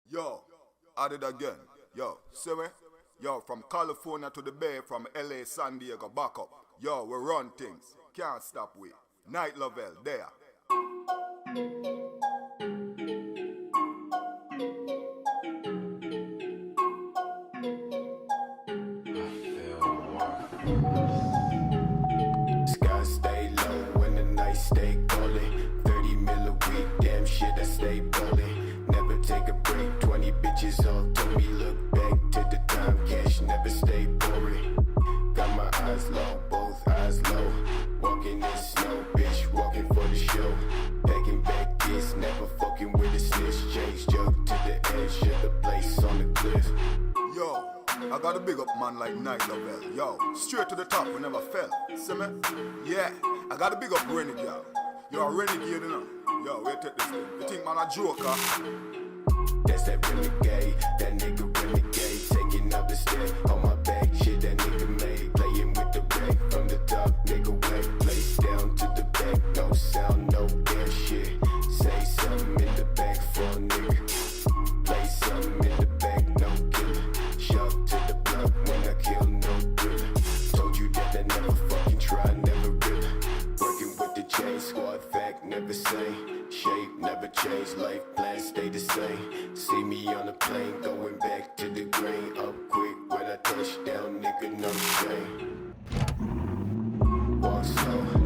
Yo, I did again. Yo, see me? Yo, from California to the Bay, from LA, San Diego, back up. Yo, we run things. Can't stop we. Night Level, there. Sky stay low when the night stay calling. 30 mil a week, damn shit, I stay ballin'. Never take a break, 20 bitches all told me. Look back to the time, cash never stay boring. Got my eyes low, both eyes low. Walking in snow, bitch, walking for the show. Packing back kids, never fucking with a snitch. Change jug to the edge of the place on the cliff. Yo, I got a big up man like Night Level. Yo, straight to the top, we never fell. See me? Yeah, I got a big up Renegade. Yo, a renegade, you know. Yo, wait take this thing. You think man a joker? That's that renegade, that nigga renegade. Taking up the step on my back, shit that nigga made. Playing with the back from the top, nigga wet. Place down to the back, no sound, no damn shit. Say something in the back for a nigga. Play something in the back, no killer. Shock to the block when I kill, no thriller. Told you that I never fucking try, never really. Working with the chain squad, fact never say. Shape never change, life plans stay the same. See me on a plane, going back to the grain. Up quick when I touch down, nigga, no shame. Walk slow.